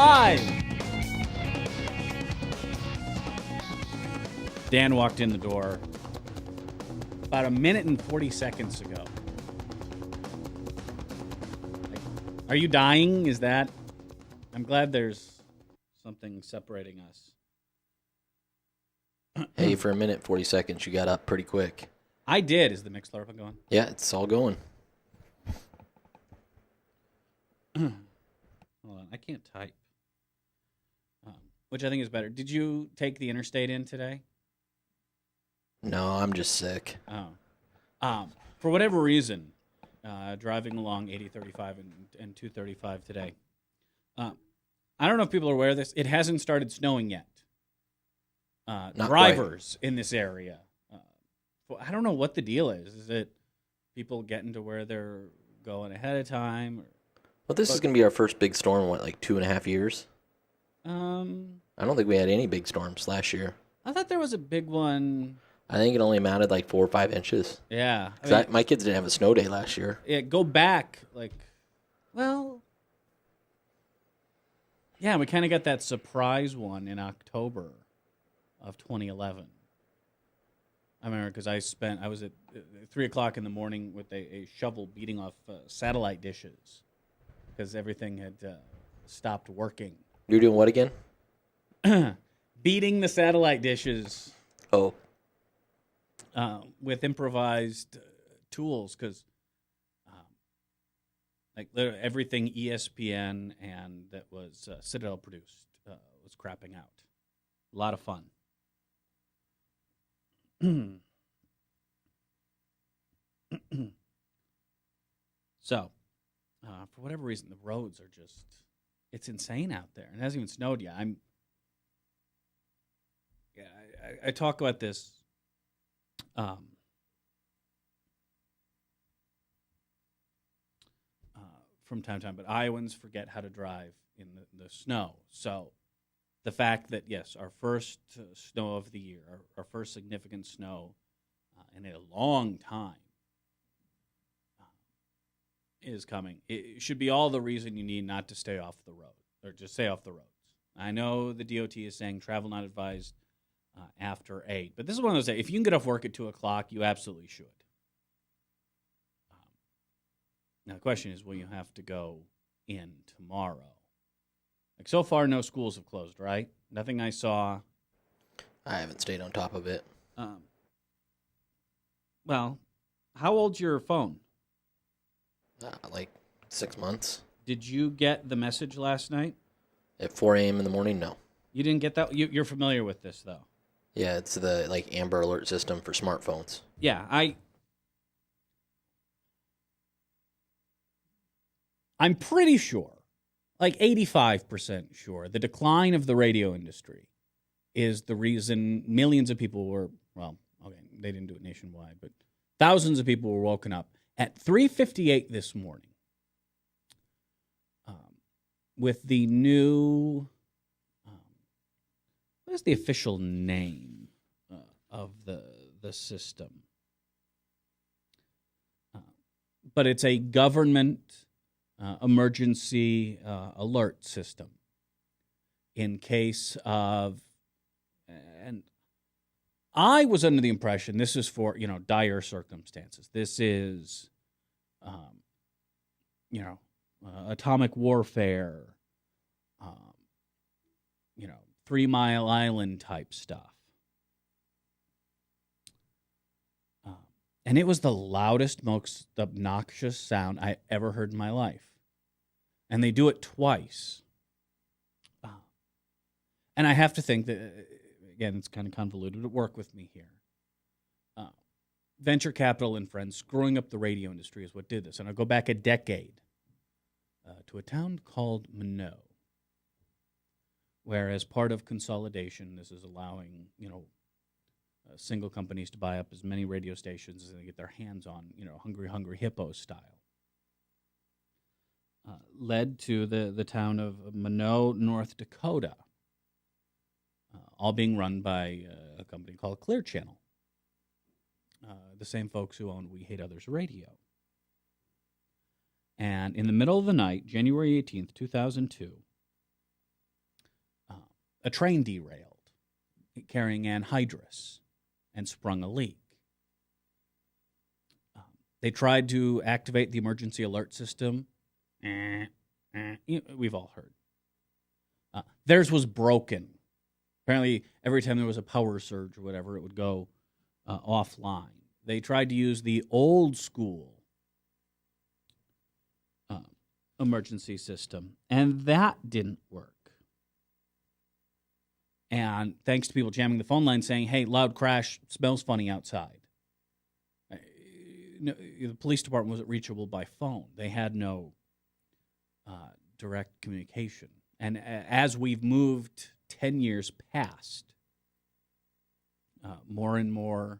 live. Dan walked in the door about a minute and 40 seconds ago. Are you dying? Is that? I'm glad there's something separating us. Hey, for a minute, 40 seconds, you got up pretty quick. I did. Is the Mixler up and going? Yeah, it's all going. Hold on. I can't type. Which I think is better. Did you take the interstate in today? No, I'm just sick. Oh. For whatever reason, driving along 8035 and 235 today, I don't know if people are aware of this. It hasn't started snowing yet. Drivers in this area. I don't know what the deal is. Is it people getting to where they're going ahead of time? Well, this is going to be our first big storm in, 2.5 years? I don't think we had any big storms last year. I thought there was a big one. I think it only amounted 4 or 5 inches. Yeah. My kids didn't have a snow day last year. Yeah, go back. Yeah, we kind of got that surprise one in October of 2011. I remember because I was at 3 o'clock in the morning with a shovel beating off satellite dishes because everything had stopped working. You're doing what again? Beating the satellite dishes. Oh. With improvised tools because everything ESPN and that was Citadel produced was crapping out. A lot of fun. So, for whatever reason, the roads are it's insane out there. It hasn't even snowed yet. I talk about this from time to time, but Iowans forget how to drive in the snow. So the fact that, yes, our first snow of the year, our first significant snow in a long time is coming. It should be all the reason you need not to stay off the road, or just stay off the roads. I know the DOT is saying travel not advised after 8, but this is one of those days. If you can get off work at 2 o'clock, you absolutely should. Now, the question is, will you have to go in tomorrow? So far, no schools have closed, right? Nothing I saw. I haven't stayed on top of it. Well, how old's your phone? 6 months. Did you get the message last night? At 4 a.m. in the morning? No. You didn't get that? You're familiar with this, though. Yeah, it's the Amber Alert system for smartphones. Yeah, I'm pretty sure, 85% sure, the decline of the radio industry is the reason millions of people were, they didn't do it nationwide, but thousands of people were woken up at 3:58 this morning with the new, what is the official name of the system? But it's a government emergency alert system in case of, and I was under the impression this is for, dire circumstances. This is, atomic warfare, 3 Mile Island type stuff. And it was the loudest, most obnoxious sound I ever heard in my life. And they do it twice. And I have to think that, again, it's kind of convoluted, but work with me here. Venture capital and friends screwing up the radio industry is what did this. And I'll go back a decade to a town called Minot, where as part of consolidation, this is allowing, single companies to buy up as many radio stations as they get their hands on, Hungry Hippo style. Led to the town of Minot, North Dakota, all being run by a company called Clear Channel, the same folks who own We Hate Others Radio. And in the middle of the night, January 18th, 2002, a train derailed carrying anhydrous and sprung a leak. They tried to activate the emergency alert system. We've all heard. Theirs was broken. Apparently, every time there was a power surge or whatever, it would go offline. They tried to use the old school emergency system, and that didn't work. And thanks to people jamming the phone line saying, hey, loud crash, smells funny outside. The police department wasn't reachable by phone. They had no direct communication. And as we've moved 10 years past, more and more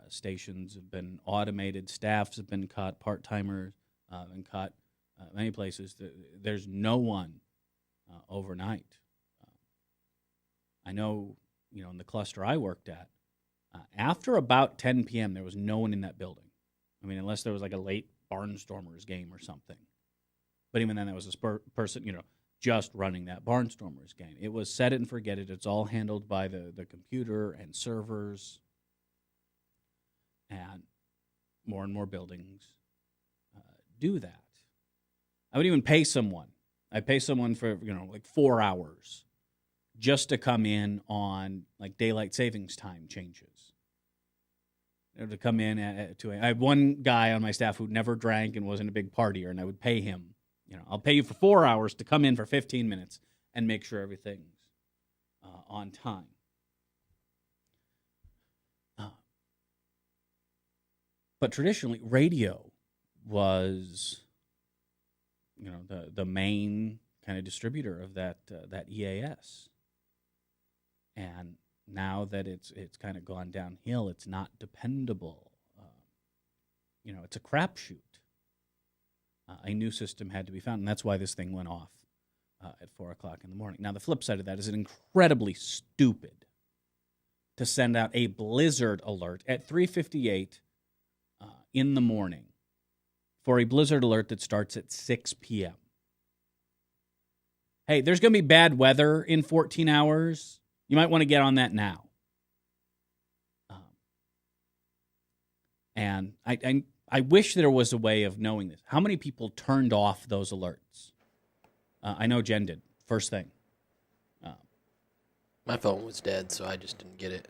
stations have been automated, staffs have been cut, part-timers have been cut. Many places, there's no one overnight. I know, in the cluster I worked at, after about 10 p.m., there was no one in that building. I mean, unless there was like a late Barnstormers game or something. But even then, there was a person, just running that Barnstormers game. It was set it and forget it. It's all handled by the computer and servers. And more buildings do that. I would even pay someone. I'd pay someone for, like 4 hours just to come in on like daylight savings time changes. To come in I had one guy on my staff who never drank and wasn't a big partier, and I would pay him, I'll pay you for 4 hours to come in for 15 minutes and make sure everything's on time. But traditionally, radio was, the main kind of distributor of that EAS. And now that it's kind of gone downhill, it's not dependable. It's a crapshoot. A new system had to be found, and that's why this thing went off at 4 o'clock in the morning. Now, the flip side of that is it incredibly stupid to send out a blizzard alert at 3:58 in the morning for a blizzard alert that starts at 6 p.m. Hey, there's going to be bad weather in 14 hours. You might want to get on that now. And I wish there was a way of knowing this. How many people turned off those alerts? I know Jen did. First thing. My phone was dead, so I just didn't get it.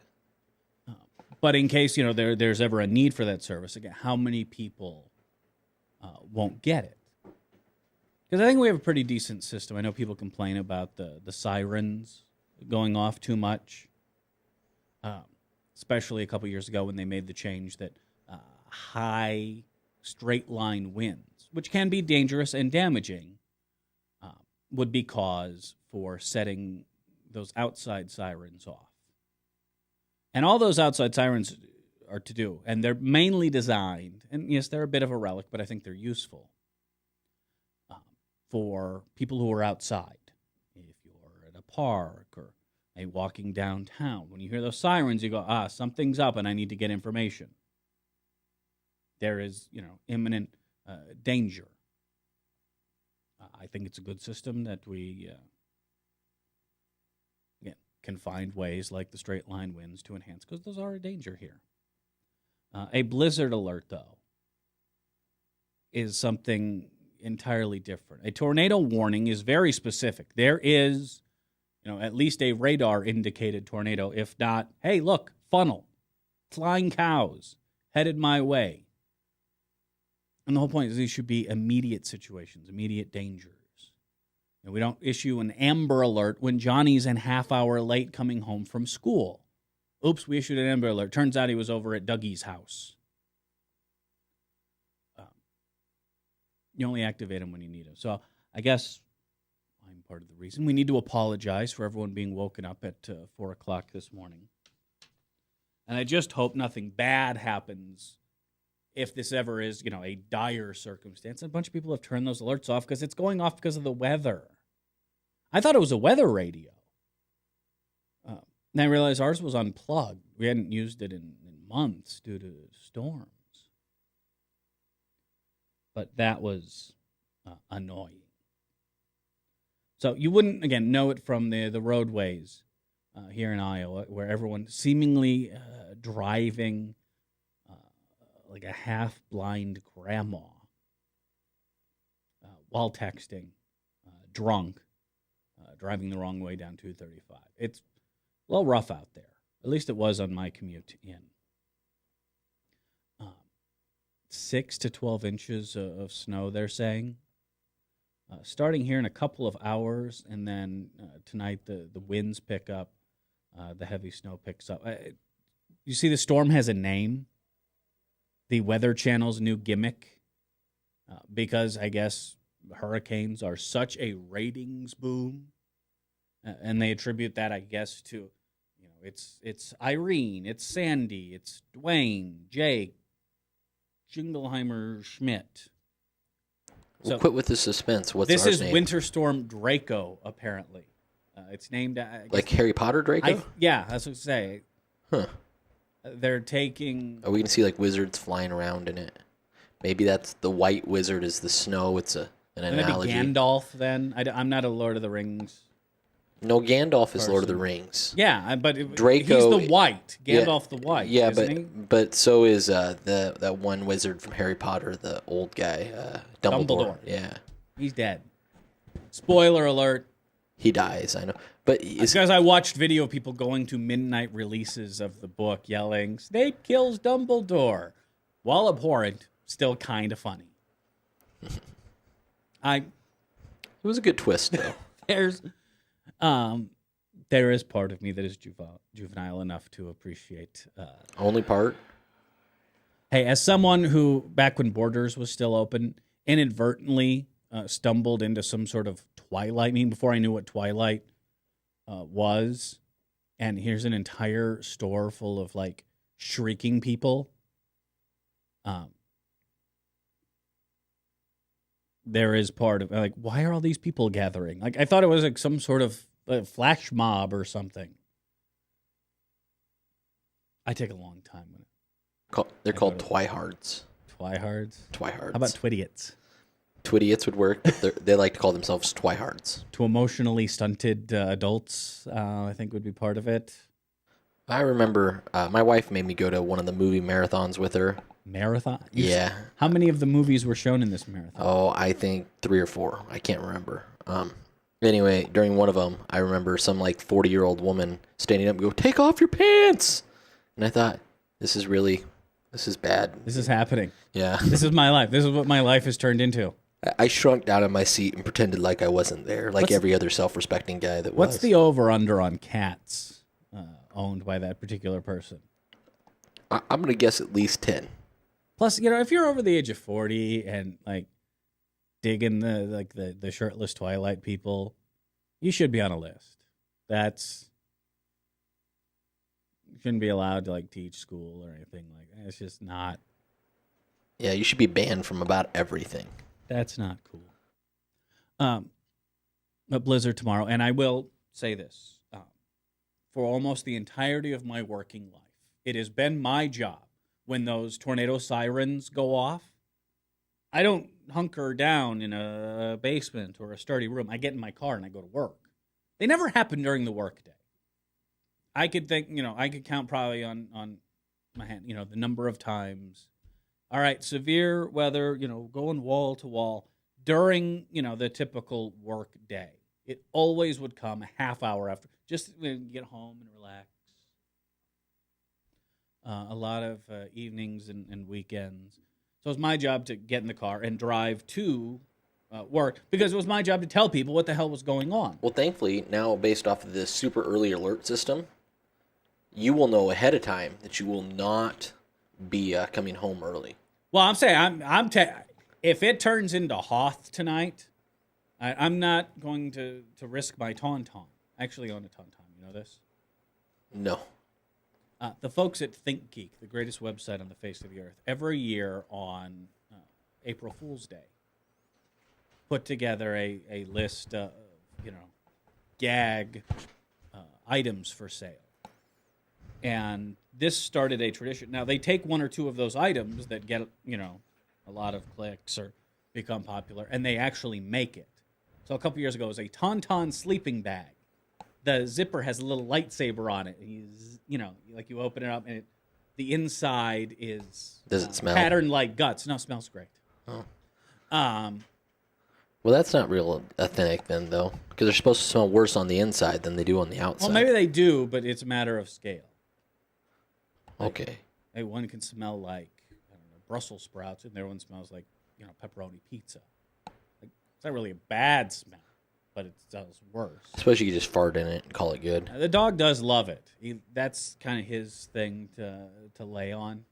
But in case there's ever a need for that service, again, how many people won't get it? Because I think we have a pretty decent system. I know people complain about the sirens going off too much, especially a couple years ago when they made the change that high straight line winds, which can be dangerous and damaging, would be cause for setting those outside sirens off. And all those outside sirens are to do, and they're mainly designed, and yes, they're a bit of a relic, but I think they're useful for people who are outside. If you're at a park or walking downtown, when you hear those sirens, you go, something's up and I need to get information. There is, imminent danger. I think it's a good system that we can find ways like the straight line winds to enhance, because those are a danger here. A blizzard alert, though, is something entirely different. A tornado warning is very specific. There is, at least a radar-indicated tornado. If not, hey, look, funnel, flying cows, headed my way. And the whole point is these should be immediate situations, immediate dangers. And we don't issue an Amber Alert when Johnny's an half hour late coming home from school. Oops, we issued an Amber Alert. Turns out he was over at Dougie's house. You only activate him when you need him. So I guess I'm part of the reason. We need to apologize for everyone being woken up at 4 o'clock this morning. And I just hope nothing bad happens if this ever is, a dire circumstance. A bunch of people have turned those alerts off because it's going off because of the weather. I thought it was a weather radio. And I realized ours was unplugged. We hadn't used it in months due to storms. But that was annoying. So you wouldn't, again, know it from the roadways here in Iowa, where everyone's seemingly driving like a half-blind grandma while texting, drunk, driving the wrong way down 235. It's a little rough out there. At least it was on my commute in. 6 to 12 inches of snow, they're saying. Starting here in a couple of hours, and then tonight the winds pick up, the heavy snow picks up. You see the storm has a name, the Weather Channel's new gimmick, because I guess hurricanes are such a ratings boom, and they attribute that, I guess, to, it's Irene, it's Sandy, it's Dwayne, Jake, Jingleheimer, Schmidt. We'll quit with the suspense. What's this ours is name? Winter Storm Draco, apparently. It's named... like Harry Potter Draco? Yeah, that's what I say. Huh. They're taking... Are we going to see like wizards flying around in it? Maybe that's the white wizard is the snow. It's an analogy. Maybe Gandalf, then? I'm not a Lord of the Rings. No, Gandalf is Lord of the Rings. Yeah, but Draco, he's the white. Gandalf the white, but so is that one wizard from Harry Potter, the old guy, Dumbledore. Yeah. He's dead. Spoiler alert. He dies, I know. But because I watched video of people going to midnight releases of the book yelling, Snape kills Dumbledore. While abhorrent, still kind of funny. It was a good twist, though. There is part of me that is juvenile enough to appreciate. Only part? Hey, as someone who, back when Borders was still open, inadvertently stumbled into some sort of Twilight. I mean, before I knew what Twilight was, and here's an entire store full of, like, shrieking people. There is part of, like, why are all these people gathering? Like, I thought it was like some sort of flash mob or something. I take a long time with it. They're called Twihards. Twihards? Twihards. How about Twidiots? Twidiots would work, but they like to call themselves Twihards. To emotionally stunted adults, I think would be part of it. I remember my wife made me go to one of the movie marathons with her. Marathon? Yeah. How many of the movies were shown in this marathon? Oh, I think 3 or 4. I can't remember. Anyway, during one of them, I remember some like 40-year-old woman standing up and go, "Take off your pants!" And I thought, this is bad. This is happening. Yeah. This is my life. This is what my life has turned into. I shrunk down in my seat and pretended like I wasn't there, like every other self-respecting guy that was. What's the over-under on cats owned by that particular person? I'm going to guess at least 10. Plus, if you're over the age of 40 and, like, digging the shirtless Twilight people, you should be on a list. You shouldn't be allowed to, like, teach school or anything like that. It's just not. Yeah, you should be banned from about everything. That's not cool. But Blizzard tomorrow, and I will say this. For almost the entirety of my working life, it has been my job when those tornado sirens go off. I don't hunker down in a basement or a sturdy room. I get in my car and I go to work. They never happen during the workday. I could think, I could count probably on my hand, the number of times. All right, severe weather, going wall to wall during, the typical work day. It always would come a half hour after, just to get home and relax. A lot of evenings and weekends. So it was my job to get in the car and drive to work because it was my job to tell people what the hell was going on. Well, thankfully, now based off of this super early alert system, you will know ahead of time that you will not be coming home early. Well, I'm saying, if it turns into Hoth tonight, I'm not going to risk my Tauntaun. I actually own a Tauntaun. You know this? No. The folks at ThinkGeek, the greatest website on the face of the earth, every year on April Fool's Day, put together a list of, gag items for sale. And this started a tradition. Now, they take one or two of those items that get, a lot of clicks or become popular, and they actually make it. So a couple years ago, it was a Tauntaun sleeping bag. The zipper has a little lightsaber on it. Like you open it up, and the inside is Does it smell? patterned like guts. No, it smells great. Oh. Um, Well, that's not real authentic then, though, because they're supposed to smell worse on the inside than they do on the outside. well, maybe they do, but it's a matter of scale. Okay. Hey, one can smell like Brussels sprouts, and the other one smells like pepperoni pizza. Like, it's not really a bad smell, but it smells worse. I suppose you could just fart in it and call it good. The dog does love it. That's kind of his thing to lay on.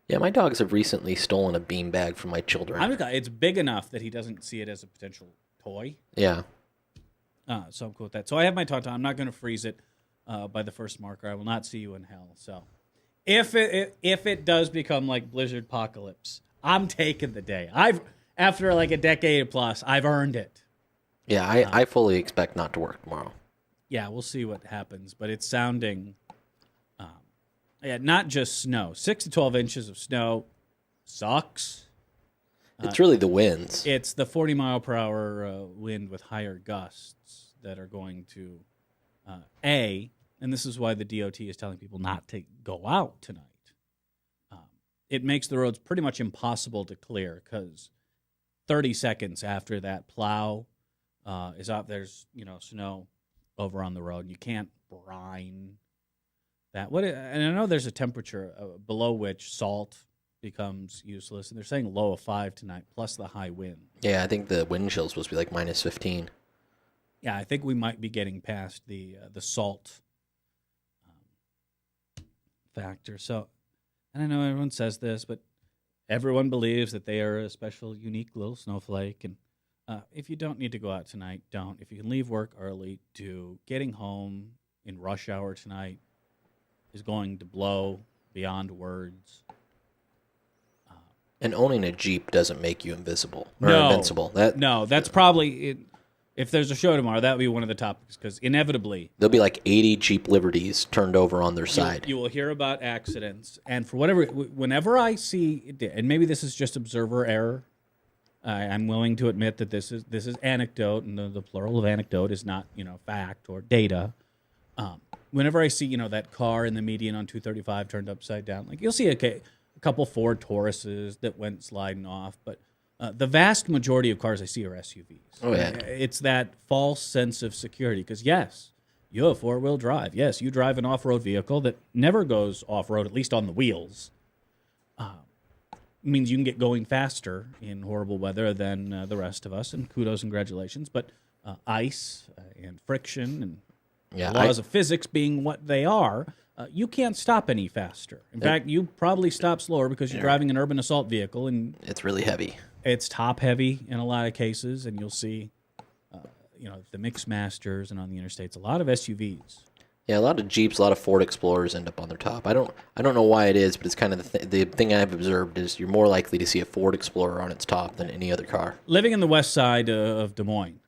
Yeah, my dogs have recently stolen a beanbag from my children. It's big enough that he doesn't see it as a potential toy. Yeah. So I'm cool with that. So I have my Tauntaun. I'm not going to freeze it by the first marker. I will not see you in hell. So if it does become like Blizzard Apocalypse, I'm taking the day. After like a decade plus, I've earned it. Yeah, I fully expect not to work tomorrow. Yeah, we'll see what happens. But it's sounding... not just snow. 6 to 12 inches of snow sucks. It's really the winds. It's the 40-mile-per-hour wind with higher gusts that are going to, and this is why the DOT is telling people not to go out tonight. It makes the roads pretty much impossible to clear because 30 seconds after that plow is off, there's snow over on the road. And you can't brine that. And I know there's a temperature below which salt becomes useless, and they're saying low of 5 tonight, plus the high wind. Yeah, I think the wind chill is supposed to be like minus 15. Yeah, I think we might be getting past the salt factor. So, and I know everyone says this, but everyone believes that they are a special, unique little snowflake. And if you don't need to go out tonight, don't. If you can leave work early, do. Getting home in rush hour tonight is going to blow beyond words. And owning a Jeep doesn't make you invisible or invincible. That's probably if there's a show tomorrow, that would be one of the topics because inevitably there'll be like 80 Jeep Liberties turned over on their side. You will hear about accidents, and for whenever I see, and maybe this is just observer error. I'm willing to admit that this is anecdote, and the plural of anecdote is not fact or data. Whenever I see that car in the median on 235 turned upside down, like you'll see a couple Ford Tauruses that went sliding off, but the vast majority of cars I see are SUVs. Oh yeah, it's that false sense of security because yes, you have 4-wheel drive. Yes, you drive an off-road vehicle that never goes off-road, at least on the wheels. Means you can get going faster in horrible weather than the rest of us, and kudos and congratulations. But ice and friction and laws of physics being what they are, you can't stop any faster. In fact, you probably stop slower because you're driving an urban assault vehicle, and it's really heavy. It's top heavy in a lot of cases, and you'll see, the mixed masters and on the interstates, a lot of SUVs. Yeah, a lot of Jeeps, a lot of Ford Explorers end up on their top. I don't know why it is, but it's kind of the thing I've observed is you're more likely to see a Ford Explorer on its top than any other car. Living in the west side of Des Moines,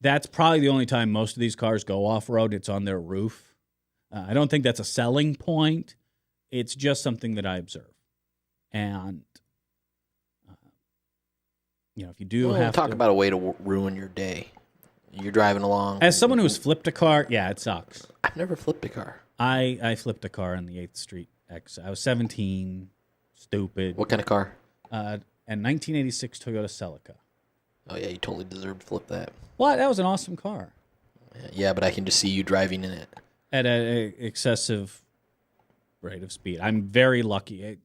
that's probably the only time most of these cars go off-road. It's on their roof. I don't think that's a selling point. It's just something that I observe. And, if you do have talk to... about a way to ruin your day. You're driving along. As someone who's flipped a car, yeah, it sucks. I've never flipped a car. I flipped a car on the 8th Street exit. I was 17, stupid. What kind of car? And 1986 Toyota Celica. Oh, yeah, you totally deserve to flip that. What? That was an awesome car. Yeah, but I can just see you driving in it. At an excessive rate of speed. I'm very lucky.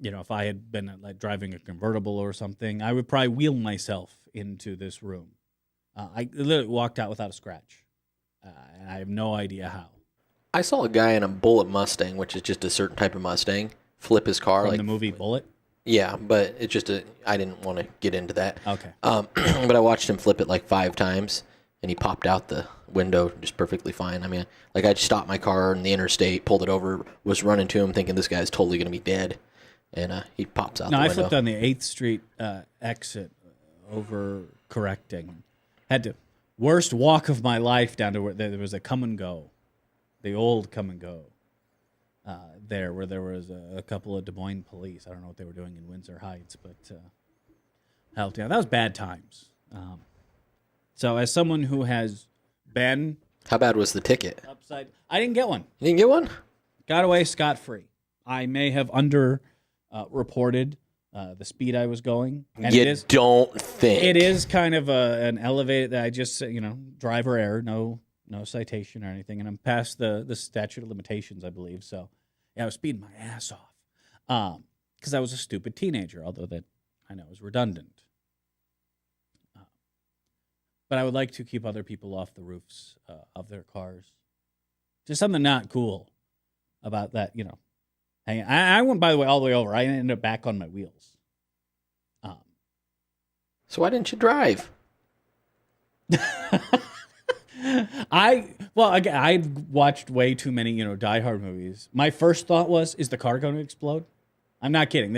If I had been like driving a convertible or something, I would probably wheel myself into this room. I literally walked out without a scratch. And I have no idea how. I saw a guy in a Bullet Mustang, which is just a certain type of Mustang, flip his car. From the movie Bullet? Yeah, but it's just I didn't want to get into that. Okay. But I watched him flip it like 5 times, and he popped out the window just perfectly fine. I mean, like I stopped my car in the interstate, pulled it over, was running to him thinking this guy's totally going to be dead, and he pops out the window. No, I flipped on the 8th Street exit over correcting. Had to worst walk of my life down to where there was a come and go, the old come and go where there was a couple of Des Moines police. I don't know what they were doing in Windsor Heights, but Hell yeah, that was bad times. So as someone who has been How bad was the ticket? upside, I didn't get one. You didn't get one? Got away scot-free. I may have reported the speed I was going. And You don't think. it is kind of an elevated, I just, driver error, no citation or anything. And I'm past the statute of limitations, I believe. So, yeah, I was speeding my ass off because I was a stupid teenager, although that I know is redundant. But I would like to keep other people off the roofs of their cars. Just something not cool about that, Hang on. I went, by the way, all the way over. I ended up back on my wheels. So why didn't you drive? I watched way too many, Die Hard movies. My first thought was, is the car going to explode? I'm not kidding.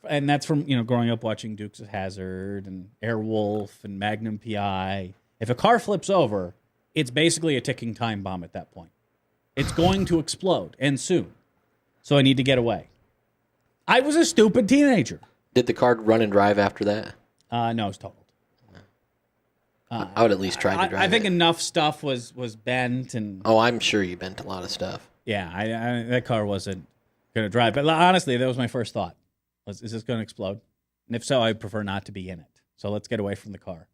That's from, growing up watching Dukes of Hazzard and Airwolf and Magnum PI. If a car flips over, it's basically a ticking time bomb at that point. It's going to explode, and soon. So I need to get away. I was a stupid teenager. Did the car run and drive after that? No, it was totaled. I would at least try to drive I think it. enough stuff was bent and... Oh, I'm sure you bent a lot of stuff. Yeah, that car wasn't going to drive. But honestly, that was my first thought. Is this going to explode? And if so, I prefer not to be in it. So let's get away from the car.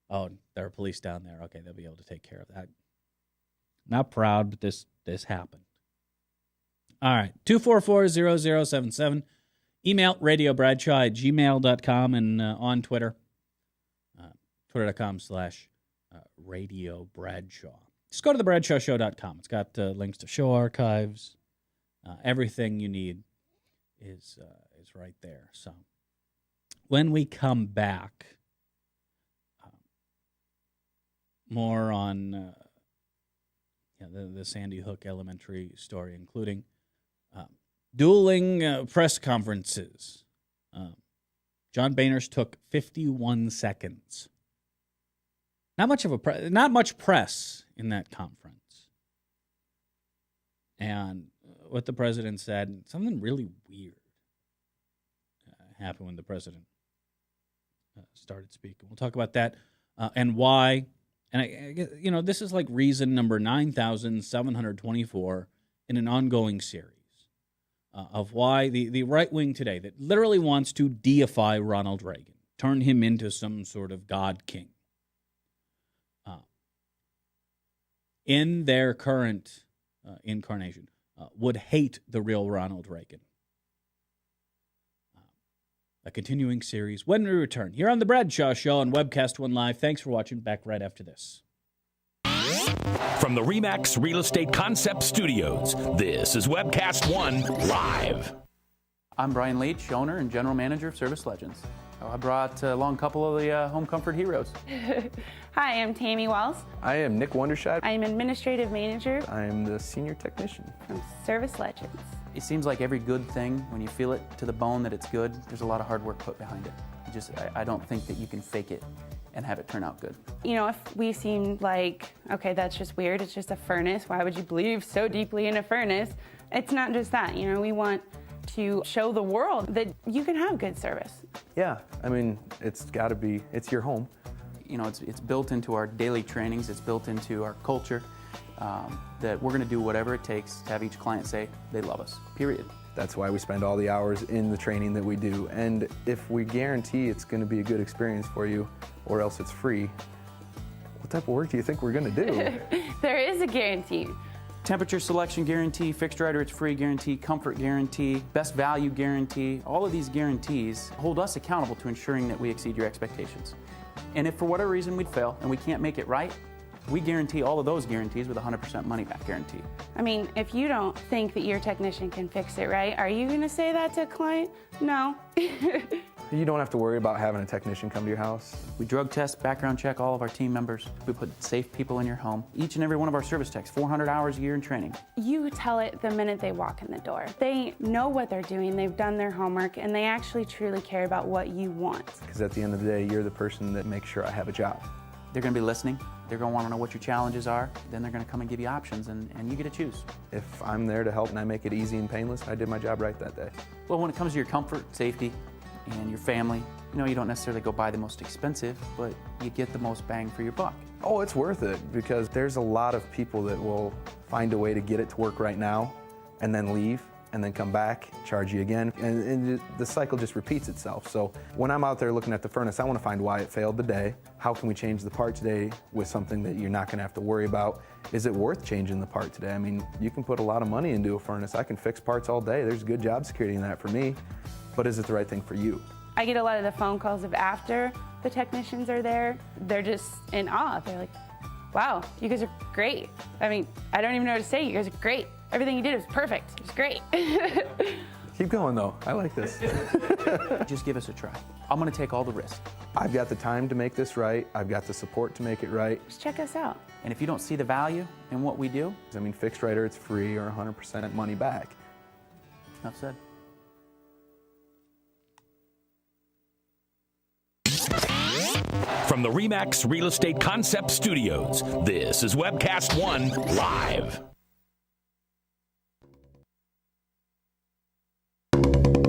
Oh, there are police down there. Okay, they'll be able to take care of that. Not proud, but this happened. All right, 244-0077. Email radiobradshaw@gmail.com and on Twitter, twitter.com/Radio Bradshaw. Just go to thebradshawshow.com. It's got links to show archives. Everything you need is right there. So when we come back, more on the Sandy Hook Elementary story, including dueling press conferences. John Boehner's took 51 seconds. Not much press in that conference. And what the president said, something really weird happened when the president started speaking. We'll talk about that and why. And I guess, this is like reason number 9,724 in an ongoing series of why the right wing today that literally wants to deify Ronald Reagan, turn him into some sort of God king, in their current incarnation, would hate the real Ronald Reagan. A continuing series when we return here on The Bradshaw Show on Webcast One Live. Thanks for watching. Back right after this. From the RE/MAX Real Estate Concept Studios, this is Webcast One Live. I'm Brian Leach, owner and general manager of Service Legends. I brought along a couple of the home comfort heroes. Hi, I'm Tammy Wells. I am Nick Wondershide. I am administrative manager I am the senior technician. from Service Legends. It seems like every good thing, when you feel it to the bone that it's good, there's a lot of hard work put behind it. I don't think that you can fake it and have it turn out good. If we seem like, okay, that's just weird, it's just a furnace, why would you believe so deeply in a furnace? It's not just that, we want to show the world that you can have good service. Yeah, it's got to be, it's your home. It's built into our daily trainings, it's built into our culture, that we're gonna do whatever it takes to have each client say they love us, period. That's why we spend all the hours in the training that we do. And if we guarantee it's going to be a good experience for you, or else it's free, what type of work do you think we're going to do? There is a guarantee. Temperature selection guarantee, fixed right or it's free guarantee, comfort guarantee, best value guarantee. All of these guarantees hold us accountable to ensuring that we exceed your expectations. And if for whatever reason we'd fail and we can't make it right, we guarantee all of those guarantees with a 100% money back guarantee. If you don't think that your technician can fix it right, are you gonna say that to a client? No. You don't have to worry about having a technician come to your house. We drug test, background check all of our team members. We put safe people in your home. Each and every one of our service techs, 400 hours a year in training. You tell it the minute they walk in the door. They know what they're doing, they've done their homework, and they actually truly care about what you want. Because at the end of the day, you're the person that makes sure I have a job. They're gonna be listening. They're gonna wanna know what your challenges are. Then they're gonna come and give you options, and you get to choose. If I'm there to help and I make it easy and painless, I did my job right that day. Well, when it comes to your comfort, safety, and your family. You know, you don't necessarily go buy the most expensive, but you get the most bang for your buck. Oh, it's worth it because there's a lot of people that will find a way to get it to work right now and then leave and then come back, charge you again, and the cycle just repeats itself. So when I'm out there looking at the furnace, I want to find why it failed today. How can we change the part today with something that you're not going to have to worry about? Is it worth changing the part today? I mean, you can put a lot of money into a furnace. I can fix parts all day. There's good job security in that for me, but is it the right thing for you? I get a lot of the phone calls of after the technicians are there. They're just in awe. They're like, wow, you guys are great. I mean, I don't even know what to say. You guys are great. Everything you did was perfect. It was great. Keep going though, I like this. Just give us a try. I'm gonna take all the risk. I've got the time to make this right. I've got the support to make it right. Just check us out. And if you don't see the value in what we do, I mean, fixed right or it's free or 100% money back. enough said. From the RE/MAX Real Estate Concept Studios, this is Webcast One Live.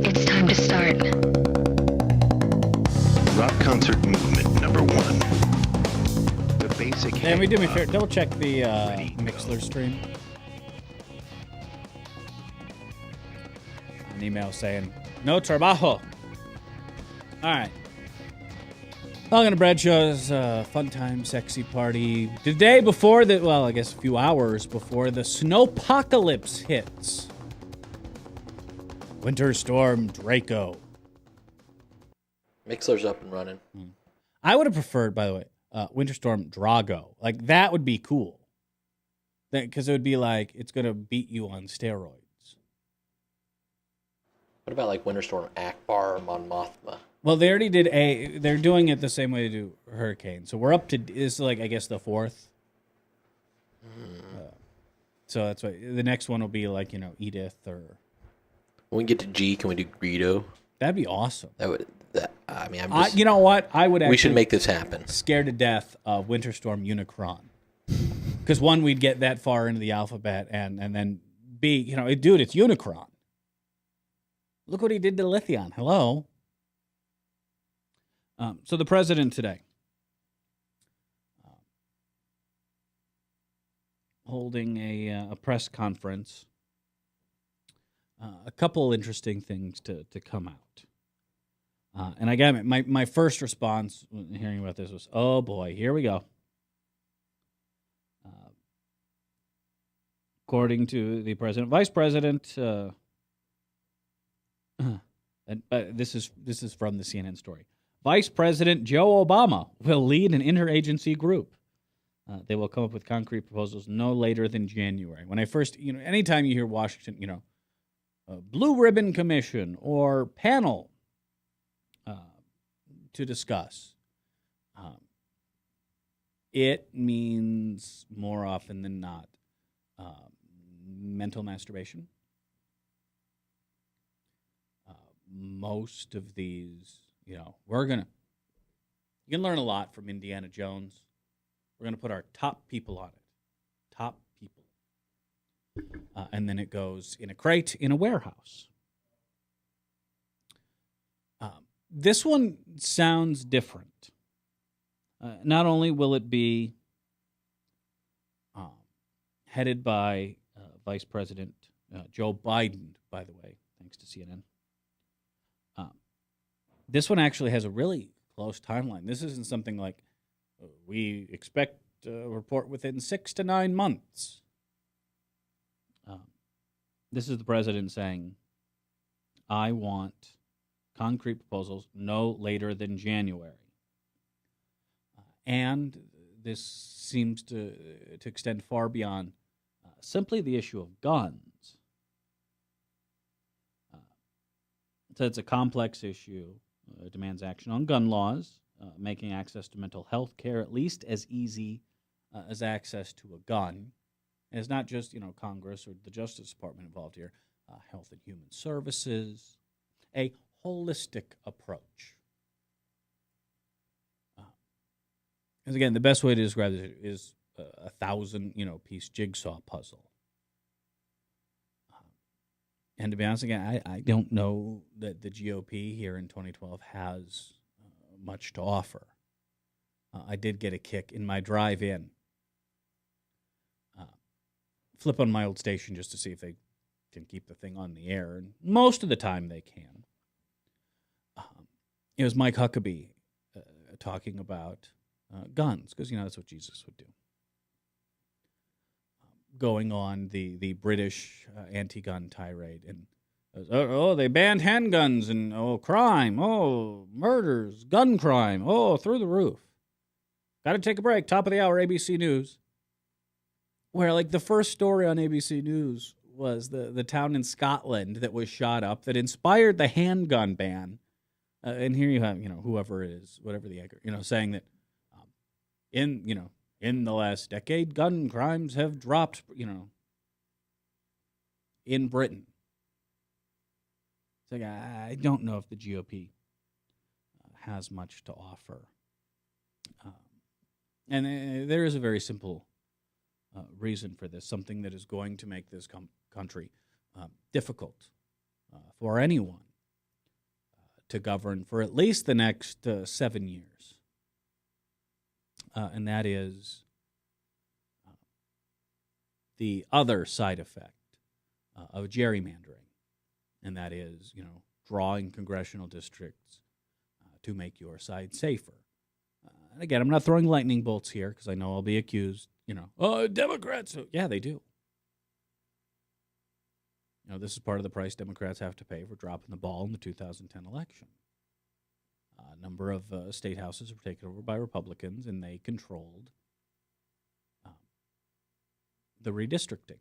It's time to start. Rock concert movement number 1. The basic. Can we do me a favor? Double check the Mixler stream. An email saying, no trabajo. All right. Talking to Bradshaw's fun time, sexy party. The day before the, well, I guess a few hours before the snowpocalypse hits. Winter Storm Draco. Mixler's up and running. I would have preferred, by the way, Winter Storm Drago. Like, that would be cool. Because it would be like, it's going to beat you on steroids. What about like Winter Storm Akbar or Mon Mothma? Well, they already did they're doing it the same way they do Hurricane. So we're up to, is like, I guess, the 4th. So that's why the next one will be like, Edith or... When we get to G, can we do Greedo? That'd be awesome. I'm just... You know what? I would actually... We should make this happen. Scared to death of Winter Storm Unicron. Because one, we'd get that far into the alphabet, and then B, dude, it's Unicron. Look what he did to Lithion. Hello. So the president today, holding a press conference. A couple interesting things to come out. And again, my first response when hearing about this was, oh boy, here we go. According to the president, vice president, this is from the CNN story. Vice President Joe Obama will lead an interagency group. They will come up with concrete proposals no later than January. When I first, anytime you hear Washington, Blue Ribbon Commission or panel to discuss, it means more often than not mental masturbation. Most of these, you can learn a lot from Indiana Jones. We're going to put our top people on it. Top people. And then it goes in a crate in a warehouse. This one sounds different. Not only will it be headed by Vice President Joe Biden, by the way, thanks to CNN. This one actually has a really close timeline. This isn't something like we expect a report within 6 to 9 months. This is the president saying, I want concrete proposals no later than January. And this seems to extend far beyond simply the issue of guns. So it's a complex issue. Demands action on gun laws, making access to mental health care at least as easy as access to a gun. And it's not just, Congress or the Justice Department involved here. Health and Human Services, a holistic approach. Because again, the best way to describe it is a 1,000, piece jigsaw puzzle. And to be honest, again, I don't know that the GOP here in 2012 has much to offer. I did get a kick in my drive-in. Flip on my old station just to see if they can keep the thing on the air, and most of the time they can. It was Mike Huckabee talking about guns, because, that's what Jesus would do. Going on the British anti-gun tirade, and they banned handguns, and crime, murders, gun crime, through the roof. Got to take a break. Top of the hour, ABC News. Where, like, the first story on ABC News was the town in Scotland that was shot up that inspired the handgun ban. And here you have, whoever it is, whatever the anchor, saying that in the last decade, gun crimes have dropped, in Britain. It's like, I don't know if the GOP has much to offer. And there is a very simple reason for this, something that is going to make this country difficult for anyone to govern for at least the next 7 years. And that is the other side effect of gerrymandering. And that is, drawing congressional districts to make your side safer. And again, I'm not throwing lightning bolts here because I know I'll be accused, Democrats. Yeah, they do. This is part of the price Democrats have to pay for dropping the ball in the 2010 election. A number of state houses were taken over by Republicans, and they controlled the redistricting.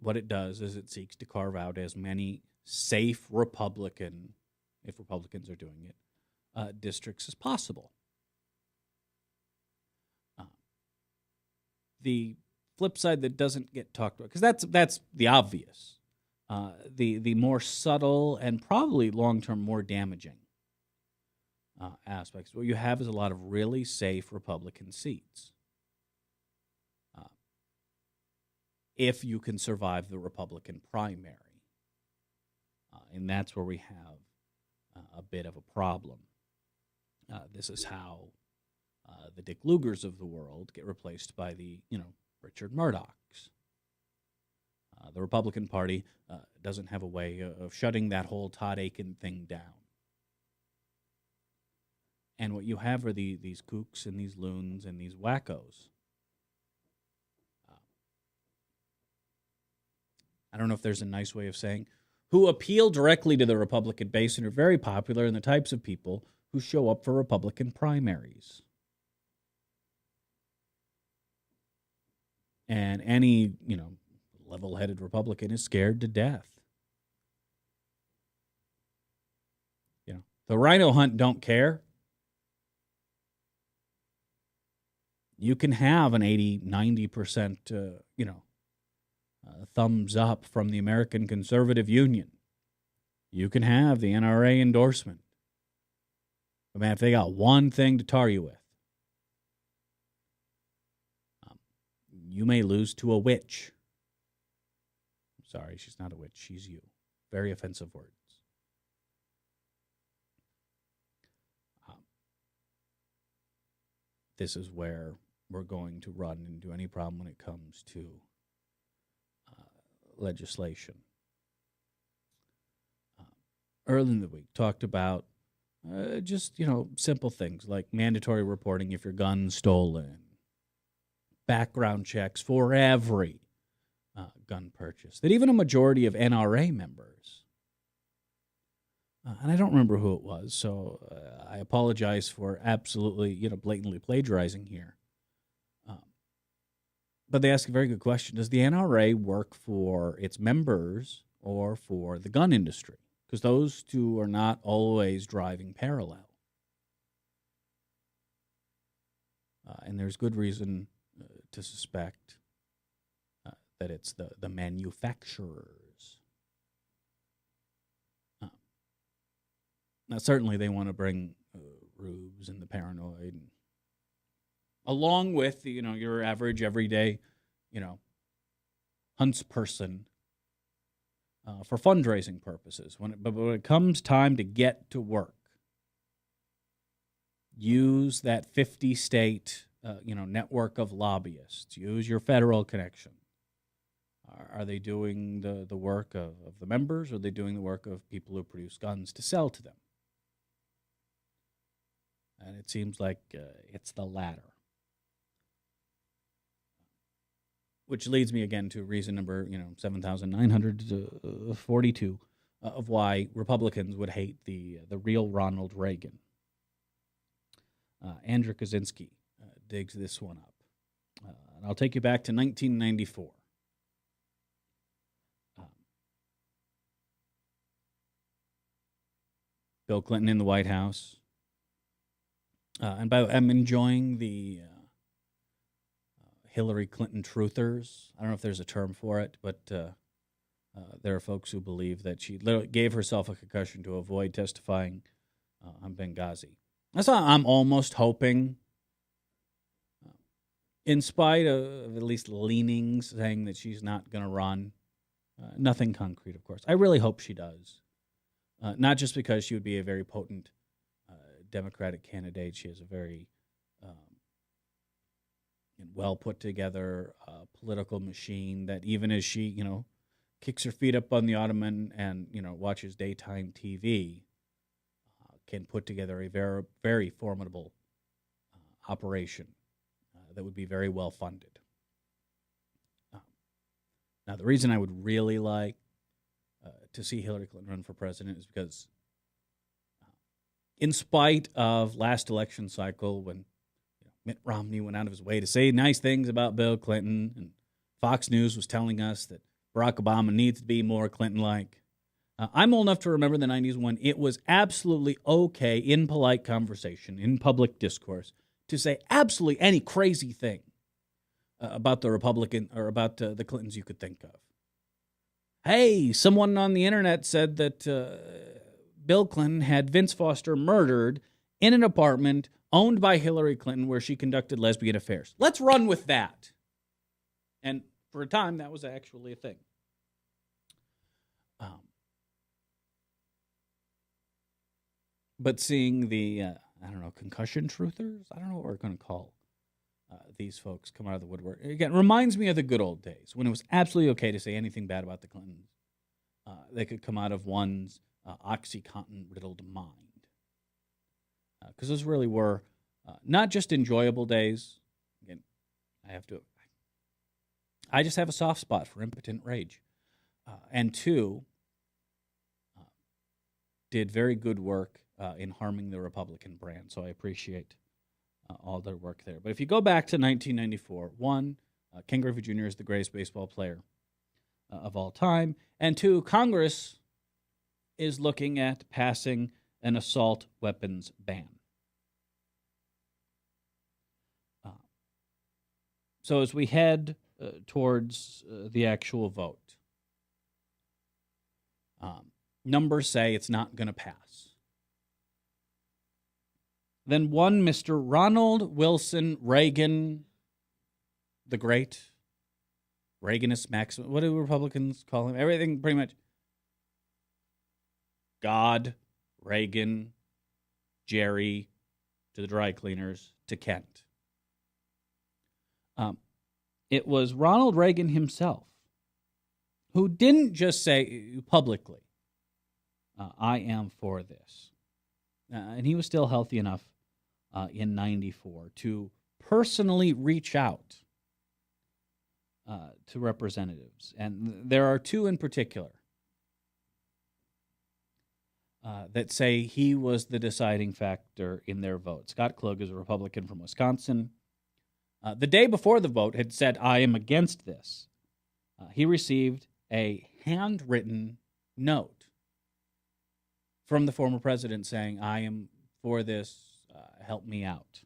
What it does is it seeks to carve out as many safe Republican, if Republicans are doing it, districts as possible. The flip side that doesn't get talked about, because that's the obvious, the more subtle and probably long-term more damaging aspects. What you have is a lot of really safe Republican seats. If you can survive the Republican primary. And that's where we have a bit of a problem. This is how the Dick Lugers of the world get replaced by the, Richard Murdochs. The Republican Party doesn't have a way of shutting that whole Todd Aiken thing down. And what you have are these kooks and these loons and these wackos. I don't know if there's a nice way of saying, who appeal directly to the Republican base and are very popular, and the types of people who show up for Republican primaries. And any, level-headed Republican is scared to death. The rhino hunt don't care. You can have an 80, 90%, thumbs up from the American Conservative Union. You can have the NRA endorsement. But man, if they got one thing to tar you with, you may lose to a witch. Sorry, she's not a witch. She's you. Very offensive words. This is where we're going to run into any problem when it comes to legislation. Early in the week, talked about just, simple things like mandatory reporting if your gun's stolen, background checks for every gun purchase, that even a majority of NRA members, and I don't remember who it was, so I apologize for absolutely, blatantly plagiarizing here. But they ask a very good question. Does the NRA work for its members or for the gun industry? Because those two are not always driving parallel. And there's good reason to suspect that it's the manufacturers. Now, certainly they want to bring rubes and the paranoid, and along with, your average, everyday, huntsperson for fundraising purposes. But when it comes time to get to work, use that 50-state network of lobbyists. Use your federal connection. Are they doing the work of the members, or are they doing the work of people who produce guns to sell to them? And it seems like it's the latter. Which leads me again to reason number 7,942 of why Republicans would hate the real Ronald Reagan. Andrew Kaczynski digs this one up. And I'll take you back to 1994. Bill Clinton in the White House. And by the way, I'm enjoying the Hillary Clinton truthers. I don't know if there's a term for it, but there are folks who believe that she literally gave herself a concussion to avoid testifying on Benghazi. That's why I'm almost hoping, in spite of at least leanings saying that she's not going to run, nothing concrete, of course. I really hope she does. Not just because she would be a very potent Democratic candidate. She has a very well put together political machine that even as she, kicks her feet up on the ottoman and, watches daytime TV, can put together a very, very formidable operation that would be very well funded. Now, the reason I would really like to see Hillary Clinton run for president is because in spite of last election cycle when Mitt Romney went out of his way to say nice things about Bill Clinton, and Fox News was telling us that Barack Obama needs to be more Clinton-like, I'm old enough to remember the 90s when it was absolutely okay in polite conversation, in public discourse, to say absolutely any crazy thing about the Republican or about the Clintons you could think of. Hey, someone on the internet said that Bill Clinton had Vince Foster murdered in an apartment owned by Hillary Clinton where she conducted lesbian affairs. Let's run with that. And for a time, that was actually a thing. But seeing the, concussion truthers? I don't know what we're going to call these folks come out of the woodwork. Again, reminds me of the good old days when it was absolutely okay to say anything bad about the Clintons. They could come out of one's Oxycontin-riddled mind. Because those really were not just enjoyable days. Again, I just have a soft spot for impotent rage. And two, did very good work in harming the Republican brand. So I appreciate all their work there. But if you go back to 1994, one, Ken Griffey Jr. is the greatest baseball player of all time. And two, Congress is looking at passing an assault weapons ban. So as we head towards the actual vote, numbers say it's not going to pass. Then one Mr. Ronald Wilson Reagan, the Great, Reaganist Maximus, what do Republicans call him? Everything pretty much. God, Reagan, Jerry, to the dry cleaners, to Kent. It was Ronald Reagan himself who didn't just say publicly, I am for this. And he was still healthy enough in 94 to personally reach out to representatives. And there are two in particular that say he was the deciding factor in their vote. Scott Klug is a Republican from Wisconsin. The day before the vote had said, I am against this. He received a handwritten note from the former president saying, I am for this, help me out.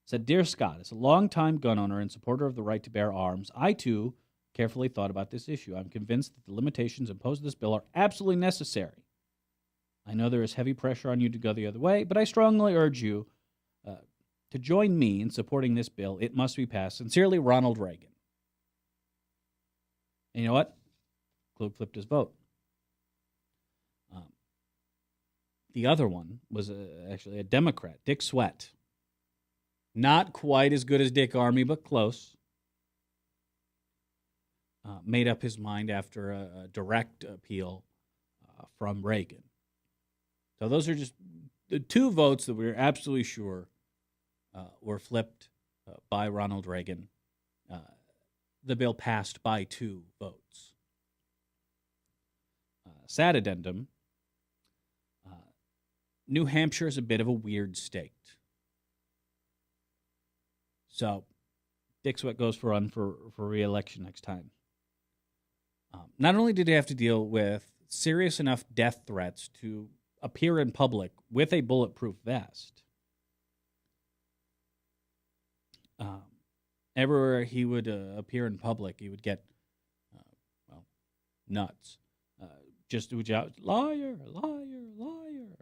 Said, Dear Scott, as a longtime gun owner and supporter of the right to bear arms, I too carefully thought about this issue. I'm convinced that the limitations imposed in this bill are absolutely necessary. I know there is heavy pressure on you to go the other way, but I strongly urge you to join me in supporting this bill. It must be passed. Sincerely, Ronald Reagan. And you know what? Klug flipped his vote. The other one was actually a Democrat, Dick Sweat. Not quite as good as Dick Armey, but close. Made up his mind after a direct appeal from Reagan. So those are just the two votes that we're absolutely sure were flipped by Ronald Reagan. The bill passed by 2 votes. Sad addendum. New Hampshire is a bit of a weird state. So, Dick Sweat goes for re-election next time. Not only did he have to deal with serious enough death threats to appear in public with a bulletproof vest, everywhere he would appear in public, he would get, nuts. Just would shout, liar, liar, liar.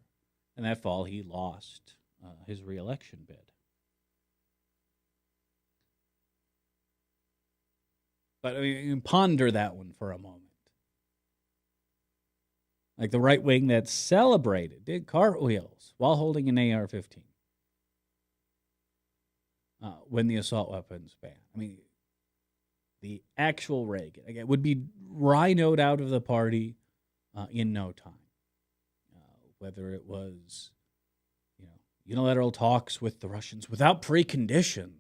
And that fall, he lost his re-election bid. But I mean, ponder that one for a moment. Like the right wing that celebrated, did cartwheels while holding an AR-15 when the assault weapons ban. I mean, the actual Reagan again would be rhinoed out of the party in no time. Whether it was, unilateral talks with the Russians without preconditions,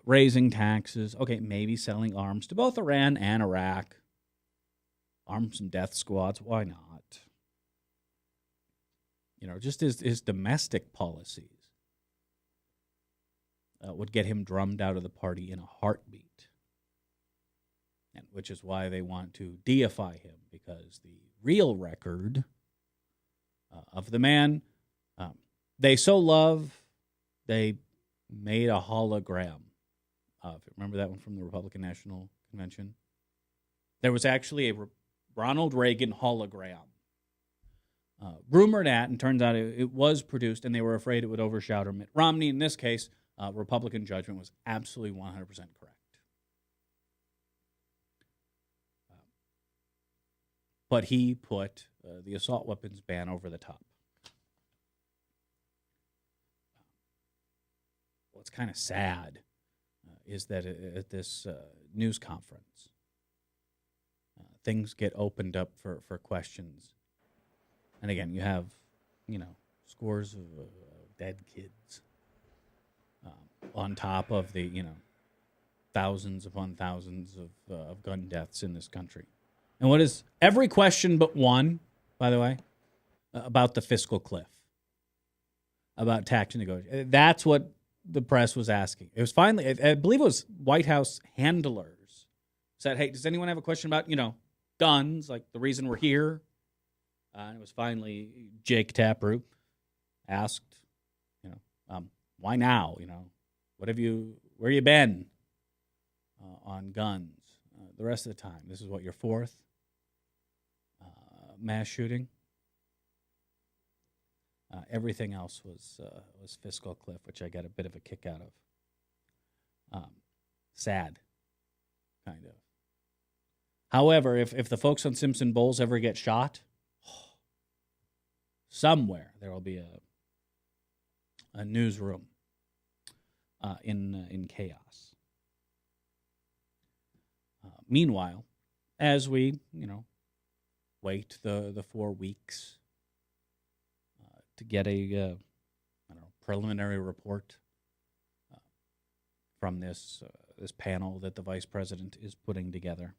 raising taxes, okay, maybe selling arms to both Iran and Iraq, arms and death squads, why not? Just his domestic policies would get him drummed out of the party in a heartbeat, and which is why they want to deify him, because the real record of the man they so love, they made a hologram of. Remember that one from the Republican National Convention? There was actually a Ronald Reagan hologram rumored at, and turns out it was produced, and they were afraid it would overshadow Mitt Romney. In this case, Republican judgment was absolutely 100% correct. But he put the assault weapons ban over the top. What's kind of sad is that at this news conference, things get opened up for questions. And again, you have, scores of dead kids on top of the, thousands upon thousands of gun deaths in this country. And what is every question but one, by the way, about the fiscal cliff, about tax negotiation. That's what the press was asking. It was finally, I believe it was White House handlers said, hey, does anyone have a question about, guns, like the reason we're here? And it was finally Jake Taproot asked, why now? Where you been on guns? The rest of the time, this is what, your 4th mass shooting? Everything else was fiscal cliff, which I got a bit of a kick out of. Sad, kind of. However, if the folks on Simpson Bowls ever get shot, somewhere there will be a newsroom in chaos. Meanwhile, as we wait the 4 weeks to get a preliminary report from this panel that the vice president is putting together.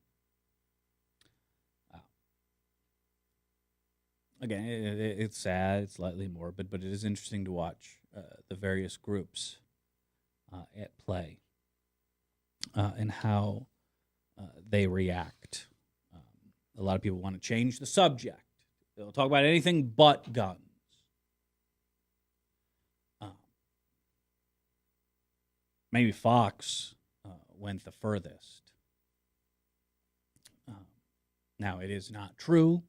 Again, it's sad, it's slightly morbid, but it is interesting to watch the various groups at play and how they react. A lot of people want to change the subject. They'll talk about anything but guns. Maybe Fox went the furthest. Now, it is not true.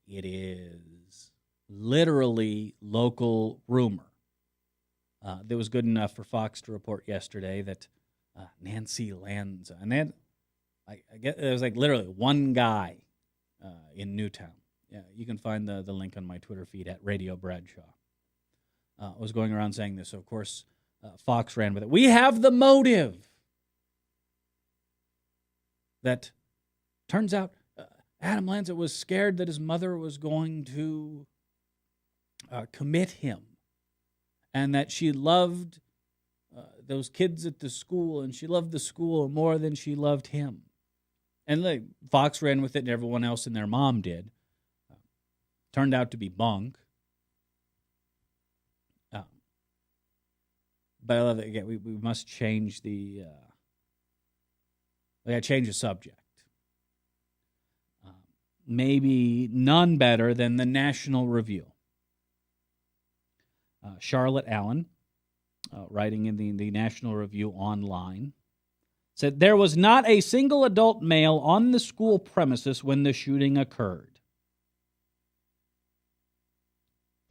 It is literally local rumor. That was good enough for Fox to report yesterday that Nancy Lanza, and I get there was like literally one guy in Newtown. Yeah, you can find the link on my Twitter feed at Radio Bradshaw. Was going around saying this. So of course, Fox ran with it. We have the motive. That turns out Adam Lanza was scared that his mother was going to commit him, and that she loved those kids at the school, and she loved the school more than she loved him. And like, Fox ran with it, and everyone else and their mom did. Turned out to be bunk. But I love that, again, we must change the... we got to change the subject. Maybe none better than the National Review. Charlotte Allen, writing in the National Review online, said there was not a single adult male on the school premises when the shooting occurred.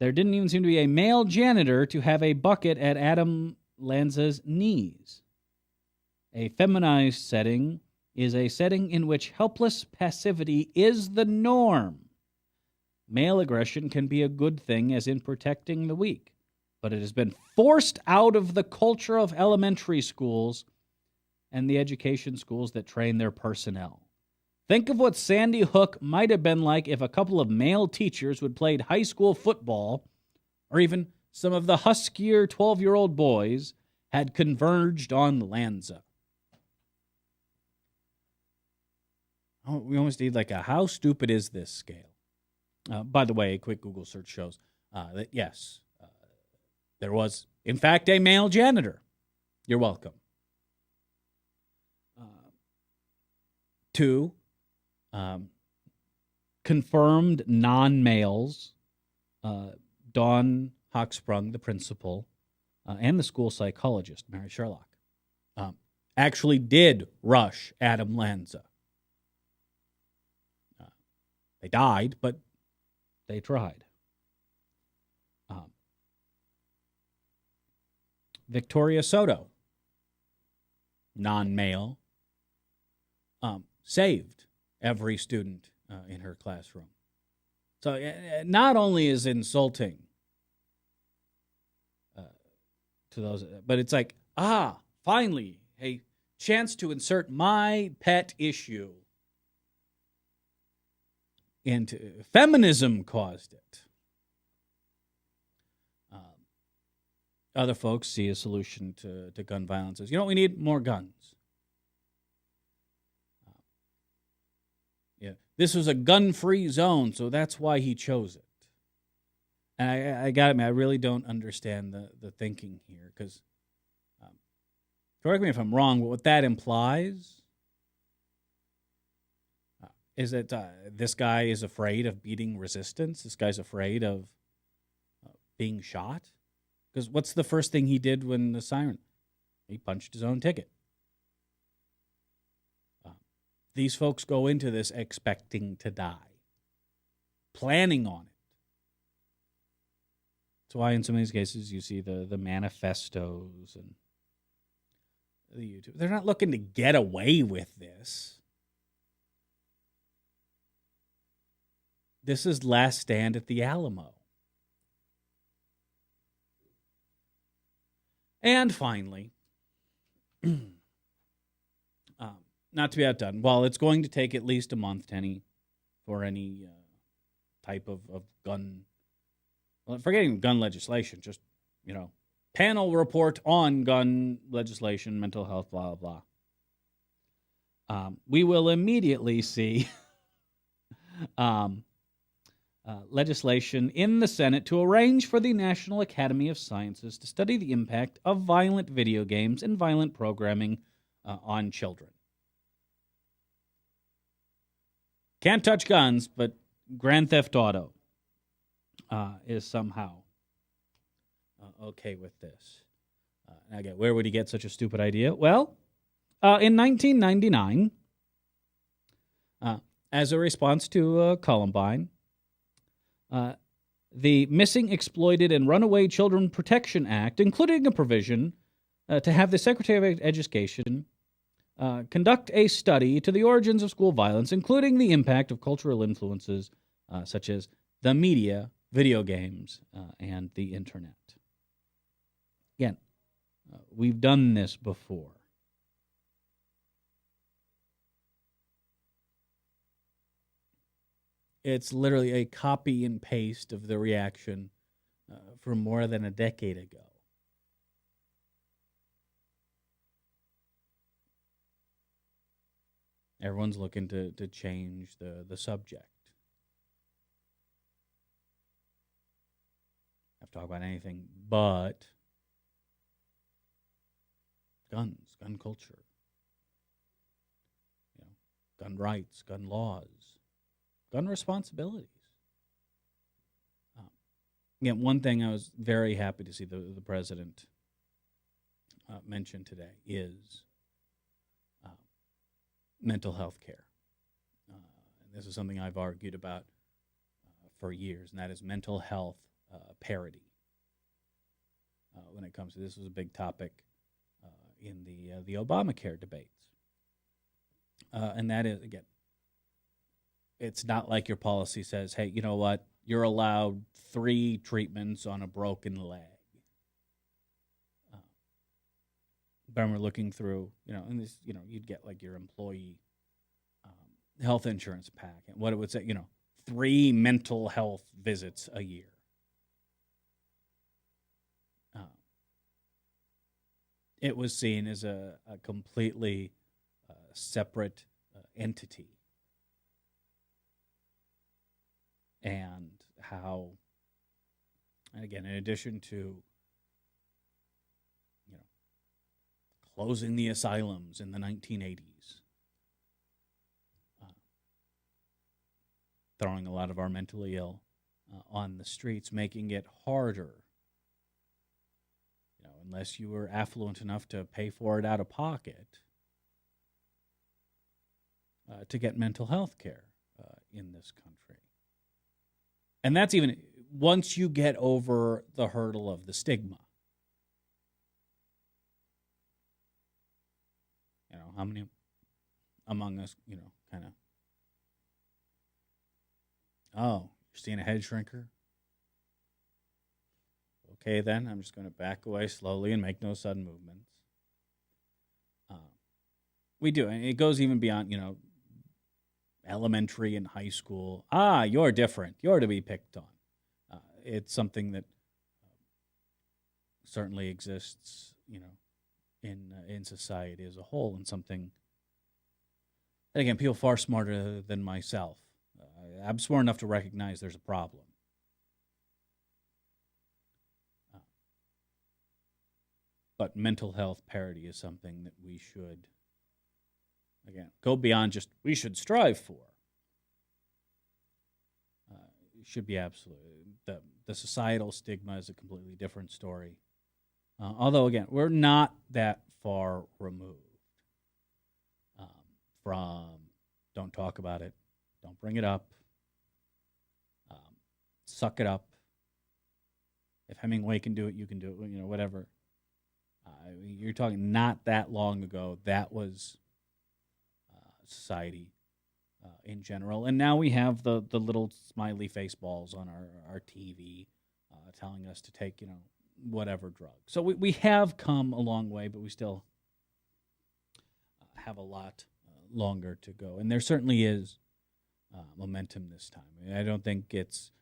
There didn't even seem to be a male janitor to have a bucket at Adam Lanza's knees. A feminized setting is a setting in which helpless passivity is the norm. Male aggression can be a good thing, as in protecting the weak, but it has been forced out of the culture of elementary schools and the education schools that train their personnel. Think of what Sandy Hook might have been like if a couple of male teachers would played high school football, or even some of the huskier 12-year-old boys had converged on Lanza. Oh, we almost need like a how stupid is this scale? By the way, a quick Google search shows that, yes, there was, in fact, a male janitor. You're welcome. 2, confirmed non-males, Dawn Hochsprung, the principal, and the school psychologist, Mary Sherlock, actually did rush Adam Lanza. They died, but they tried. Victoria Soto, non-male, saved every student in her classroom. So not only is insulting to those, but it's like, finally, a chance to insert my pet issue into feminism caused it. Other folks see a solution to gun violence as, we need more guns. This was a gun-free zone, so that's why he chose it. And I got it, man. I really don't understand the thinking here, because, correct me if I'm wrong, but what that implies is that this guy is afraid of beating resistance. This guy's afraid of being shot. Because what's the first thing he did when the siren? He punched his own ticket. These folks go into this expecting to die, planning on it. That's why in some of these cases you see the manifestos and the YouTube. They're not looking to get away with this. This is Last Stand at the Alamo. And finally, not to be outdone, while it's going to take at least a month, Tenny, for any type of gun, forgetting gun legislation, just, panel report on gun legislation, mental health, blah, blah, blah. We will immediately see legislation in the Senate to arrange for the National Academy of Sciences to study the impact of violent video games and violent programming on children. Can't touch guns, but Grand Theft Auto is somehow okay with this. Again, where would he get such a stupid idea? Well, in 1999, as a response to Columbine, the Missing, Exploited, and Runaway Children Protection Act, including a provision to have the Secretary of Education conduct a study to the origins of school violence, including the impact of cultural influences such as the media, video games, and the internet. Again, we've done this before. It's literally a copy and paste of the reaction from more than a decade ago. Everyone's looking to change the subject. I've talked about anything but guns, gun culture, gun rights, gun laws, gun responsibilities. Again, one thing I was very happy to see the president mention today is mental health care. And this is something I've argued about for years, and that is mental health parity. When it comes to this, was a big topic in the Obamacare debates, and that is, again, it's not like your policy says, hey, you know what, you're allowed 3 treatments on a broken leg. But we're looking through, and this, you'd get like your employee health insurance pack, and what it would say, 3 mental health visits a year. It was seen as a completely separate entity. And how, and again, in addition to, closing the asylums in the 1980s, throwing a lot of our mentally ill on the streets, making it harder, unless you were affluent enough to pay for it out of pocket, to get mental health care in this country. And that's even once you get over the hurdle of the stigma. How many among us, kind of, oh, you're seeing a head shrinker? Okay, then, I'm just going to back away slowly and make no sudden movements. We do, and it goes even beyond, elementary and high school. You're different. You're to be picked on. It's something that certainly exists, in society as a whole, and something that, again, people far smarter than myself. I'm smart enough to recognize there's a problem. But mental health parity is something that we should, again, go beyond just we should strive for. It should be absolute. The societal stigma is a completely different story. Although, again, we're not that far removed from don't talk about it, don't bring it up, suck it up. If Hemingway can do it, you can do it, whatever. You're talking not that long ago, that was society in general. And now we have the little smiley face balls on our TV telling us to take, whatever drug. So we have come a long way, but we still have a lot longer to go. And there certainly is momentum this time. I don't think it's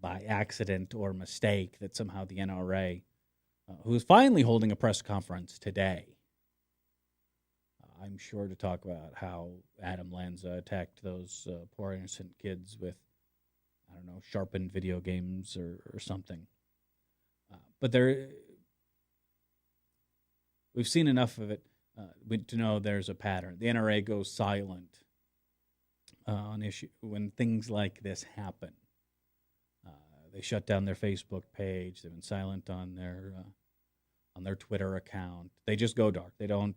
by accident or mistake that somehow the NRA, who is finally holding a press conference today, I'm sure to talk about how Adam Lanza attacked those poor innocent kids with, sharpened video games or something. But we've seen enough of it to know there's a pattern. The NRA goes silent on issue when things like this happen. They shut down their Facebook page. They've been silent on their Twitter account. They just go dark. They don't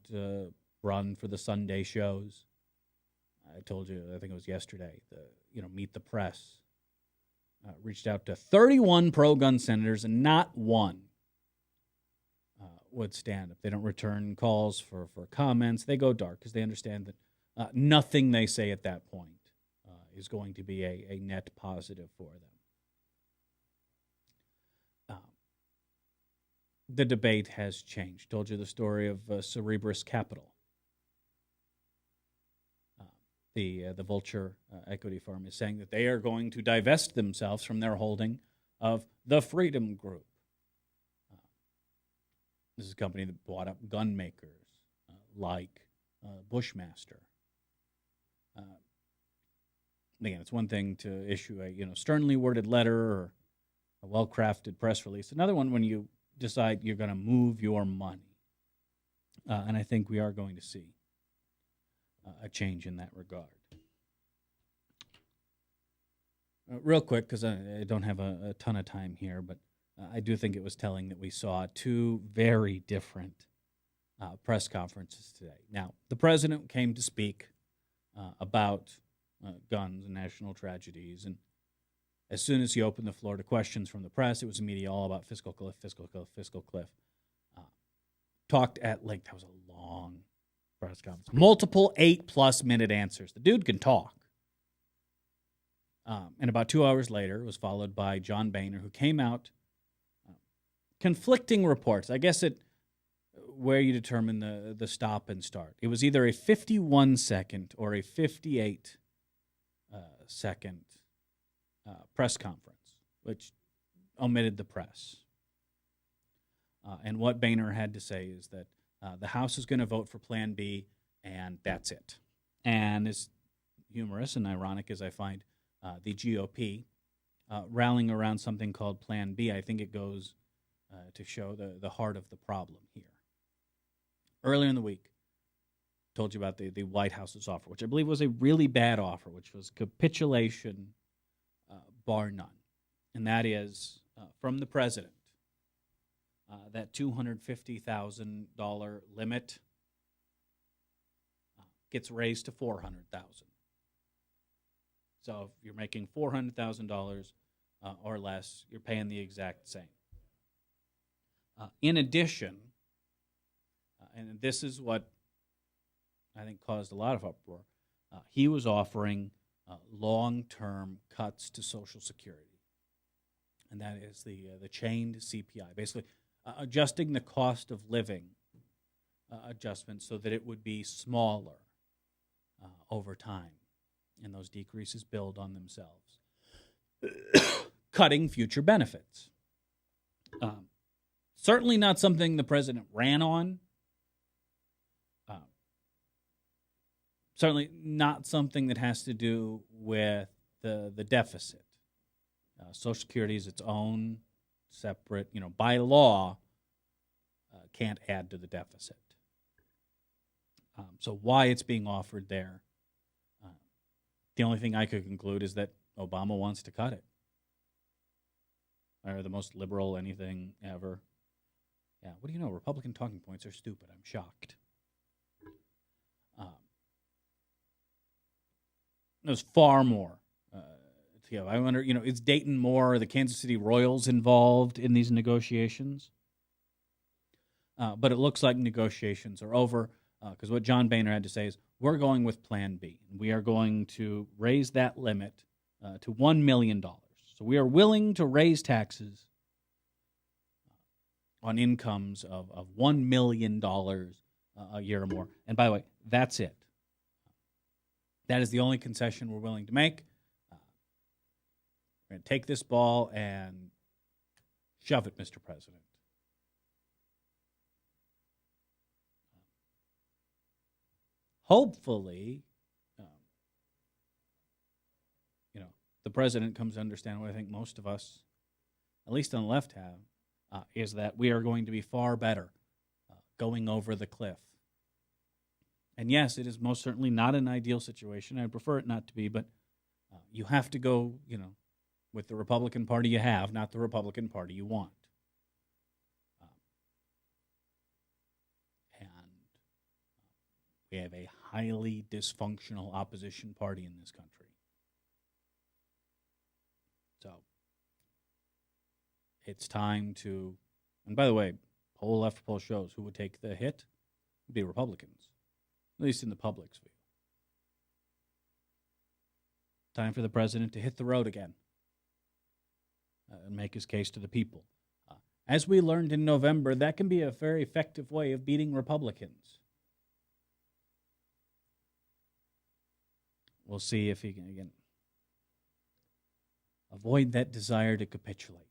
run for the Sunday shows. I told you, I think it was yesterday, Meet the Press reached out to 31 pro-gun senators, and not one would stand. If they don't return calls for comments, they go dark because they understand that nothing they say at that point is going to be a net positive for them. The debate has changed. Told you the story of Cerebras Capital. The Vulture equity firm is saying that they are going to divest themselves from their holding of the Freedom Group. This is a company that bought up gun makers like Bushmaster. Again, it's one thing to issue a sternly worded letter or a well-crafted press release. Another one when you decide you're going to move your money. And I think we are going to see a change in that regard. Real quick, because I don't have a ton of time here, but I do think it was telling that we saw two very different press conferences today. Now, the president came to speak about guns and national tragedies, and as soon as he opened the floor to questions from the press, it was immediately all about fiscal cliff, fiscal cliff, fiscal cliff. Talked at length. That was a long press conference. Multiple 8+ minute answers. The dude can talk. And about 2 hours later, it was followed by John Boehner, who came out conflicting reports. I guess where you determine the stop and start. It was either a 51-second or a 58-second press conference, which omitted the press. And what Boehner had to say is that the House is going to vote for Plan B, and that's it. And as humorous and ironic as I find the GOP rallying around something called Plan B, I think it goes to show the heart of the problem here. Earlier in the week, told you about the White House's offer, which I believe was a really bad offer, which was capitulation bar none. And that is from the president, that $250,000 limit gets raised to $400,000. So if you're making $400,000 or less, you're paying the exact same. In addition, and this is what I think caused a lot of uproar, he was offering long-term cuts to Social Security, and that is the chained CPI, basically adjusting the cost of living adjustment so that it would be smaller over time, and those decreases build on themselves, cutting future benefits. Certainly not something the president ran on. Certainly not something that has to do with the deficit. Social Security is its own separate, by law, can't add to the deficit. So why it's being offered there, the only thing I could conclude is that Obama wants to cut it. Or the most liberal anything ever. Yeah, what do you know? Republican talking points are stupid. I'm shocked. There's far more to go. I wonder, is Dayton Moore, the Kansas City Royals, involved in these negotiations? But it looks like negotiations are over because what John Boehner had to say is, we're going with Plan B. We are going to raise that limit to $1 million. So we are willing to raise taxes on incomes of $1 million a year or more. And by the way, that's it. That is the only concession we're willing to make. We're going to take this ball and shove it, Mr. President. Hopefully, the president comes to understand what I think most of us, at least on the left, have, is that we are going to be far better going over the cliff. And yes, it is most certainly not an ideal situation. I'd prefer it not to be, but you have to go, with the Republican Party you have, not the Republican Party you want. And we have a highly dysfunctional opposition party in this country. So it's time to, and by the way, Poll after poll shows who would take the hit would be Republicans, at least in the public's view. Time for the president to hit the road again and make his case to the people. As we learned in November, that can be a very effective way of beating Republicans. We'll see if he can, again, avoid that desire to capitulate.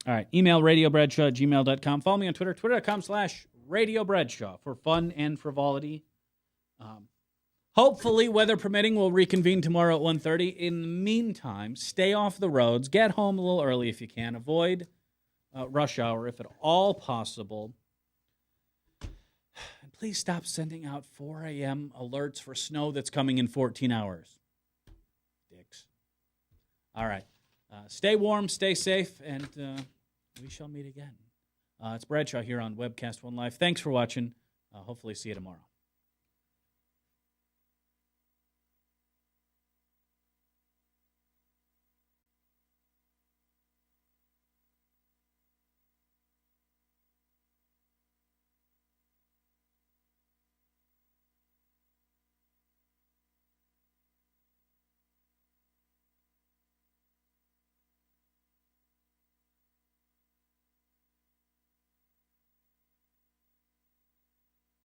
All right, email radiobradshaw@gmail.com. Follow me on Twitter, twitter.com/radiobradshaw for fun and frivolity. Hopefully, weather permitting, we'll reconvene tomorrow at 1:30. In the meantime, stay off the roads. Get home a little early if you can. Avoid rush hour if at all possible. And please stop sending out 4 a.m. alerts for snow that's coming in 14 hours. Dicks. All right. Stay warm, stay safe, and we shall meet again. It's Bradshaw here on Webcast One Live. Thanks for watching. Hopefully see you tomorrow.